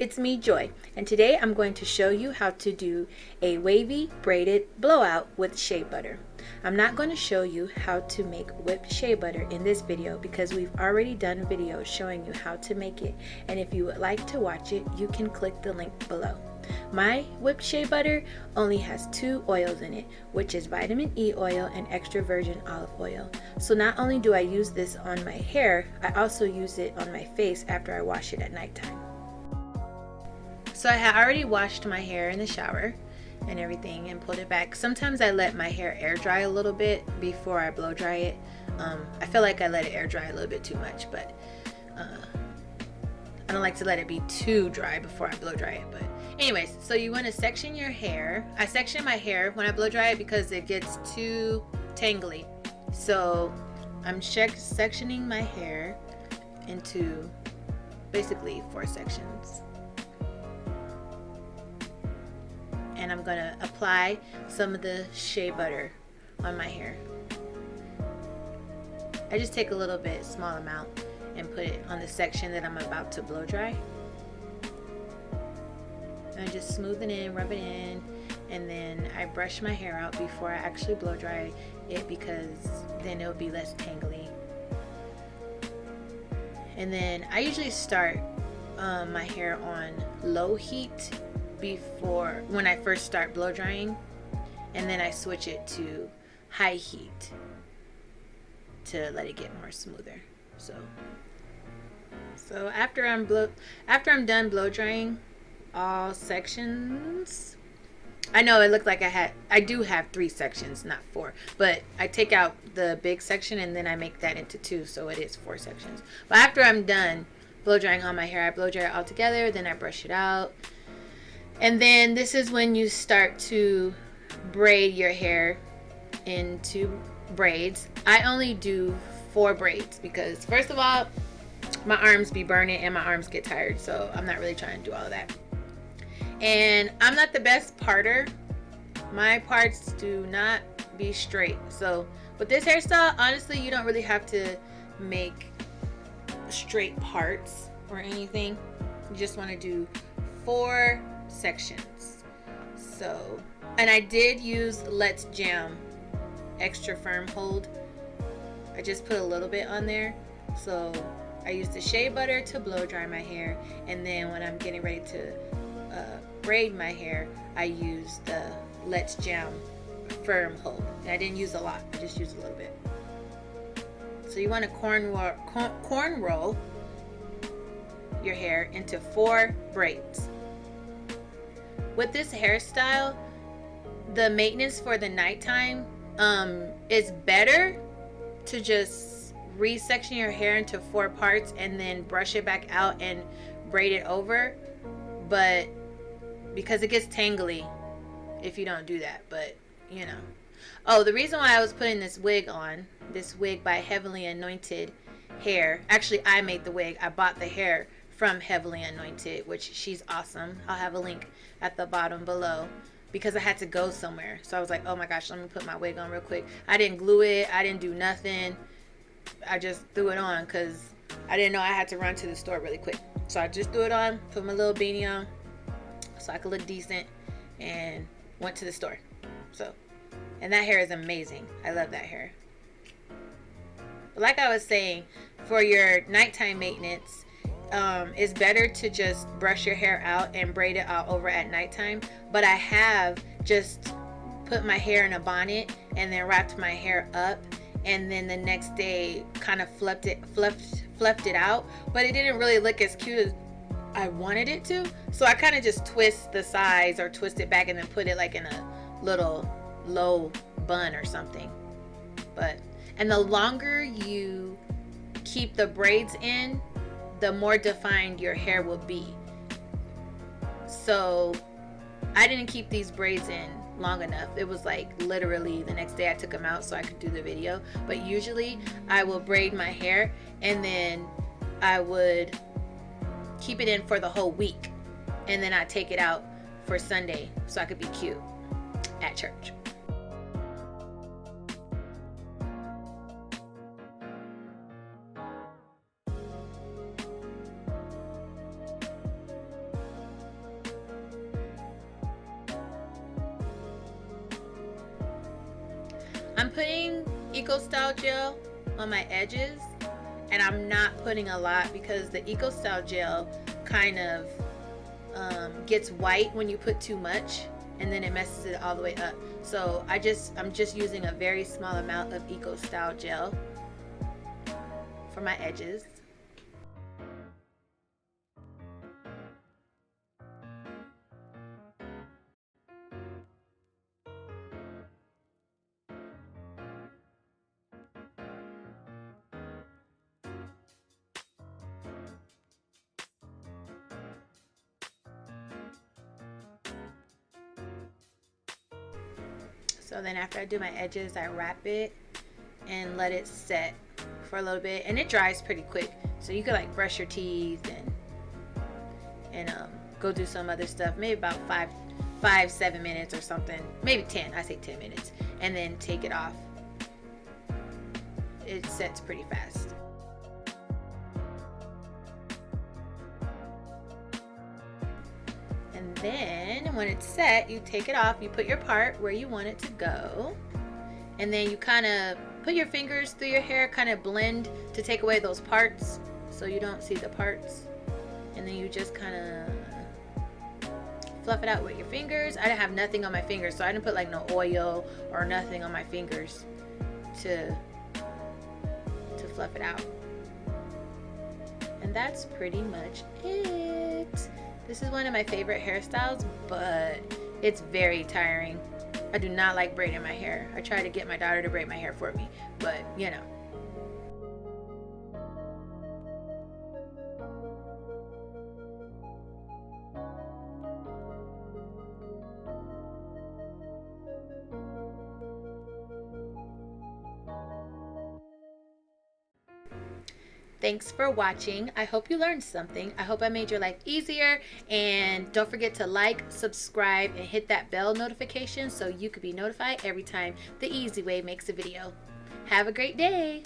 It's me, Joy, and today I'm going to show you how to do a wavy braided blowout with shea butter. I'm not going to show you how to make whipped shea butter in this video because we've already done videos showing you how to make it, and if you would like to watch it, you can click the link below. My whipped shea butter only has 2 oils in it, which is vitamin E oil and extra virgin olive oil. So not only do I use this on my hair, I also use it on my face after I wash it at nighttime. So I had already washed my hair in the shower and everything and pulled it back. Sometimes I let my hair air dry a little bit before I blow dry it. I feel like I let it air dry a little bit too much, but I don't like to let it be too dry before I blow dry it. But anyways, so you want to section your hair. I section my hair when I blow dry it because it gets too tangly. So I'm sectioning my hair into basically 4 sections. And I'm going to apply some of the shea butter on my hair. I just take a little bit, small amount, and put it on the section that I'm about to blow dry. And I just smooth it in, rub it in, and then I brush my hair out before I actually blow dry it because then it'll be less tangly. And then I usually start my hair on low heat before when I first start blow drying, and then I switch it to high heat to let it get more smoother. So after I'm done blow drying all sections, I know it looked like I do have 3 sections, not 4, but I take out the big section and then I make that into 2, so it is 4 sections. But after I'm done blow drying all my hair, I blow dry it all together, then I brush it out. And then this is when you start to braid your hair into braids. I only do 4 braids because first of all, my arms be burning and my arms get tired, so I'm not really trying to do all of that. And I'm not the best parter. My parts do not be straight. So with this hairstyle, honestly, you don't really have to make straight parts or anything. You just want to do 4 sections. So, and I did use Let's Jam extra firm hold. I just put a little bit on there. So I used the shea butter to blow dry my hair, and then when I'm getting ready to braid my hair, I use the Let's Jam firm hold. And I didn't use a lot, I just used a little bit. So you want to corn roll your hair into 4 braids. With this hairstyle, the maintenance for the nighttime is better to just resection your hair into 4 parts and then brush it back out and braid it over, but because it gets tangly if you don't do that. But you know, oh, the reason why I was putting this wig on, this wig by Heavenly Anointed Hair, actually I made the wig. I bought the hair from Heavenly Anointed, which she's awesome. I'll have a link at the bottom below because I had to go somewhere. So I was like, oh my gosh, let me put my wig on real quick. I didn't glue it. I didn't do nothing. I just threw it on because I didn't know I had to run to the store really quick. So I just threw it on, put my little beanie on so I could look decent, and went to the store. So, and that hair is amazing. I love that hair. But like I was saying, for your nighttime maintenance, it's better to just brush your hair out and braid it out over at nighttime. But I have just put my hair in a bonnet and then wrapped my hair up, and then the next day kind of fluffed it out, but it didn't really look as cute as I wanted it to. So I kind of just twist the sides or twist it back and then put it like in a little low bun or something. And the longer you keep the braids in, the more defined your hair will be. So I didn't keep these braids in long enough. It was like literally the next day I took them out so I could do the video. But usually I will braid my hair and then I would keep it in for the whole week, and then I take it out for Sunday so I could be cute at church. I'm putting Eco Style gel on my edges, and I'm not putting a lot because the Eco Style gel kind of gets white when you put too much, and then it messes it all the way up. So I'm just using a very small amount of Eco Style gel for my edges. So then after I do my edges, I wrap it and let it set for a little bit, and it dries pretty quick. So you could like brush your teeth and go do some other stuff. Maybe about 7 minutes or something. Maybe 10. I say 10 minutes, and then take it off. It sets pretty fast. And then when it's set, you take it off, you put your part where you want it to go, and then you kind of put your fingers through your hair, kind of blend to take away those parts so you don't see the parts, and then you just kind of fluff it out with your fingers. I didn't have nothing on my fingers, so I didn't put like no oil or nothing on my fingers to fluff it out. And that's pretty much it. This is one of my favorite hairstyles, but it's very tiring. I do not like braiding my hair. I try to get my daughter to braid my hair for me, but you know. Thanks for watching. I hope you learned something. I hope I made your life easier. And don't forget to like, subscribe, and hit that bell notification so you could be notified every time the Easy Way makes a video. Have a great day.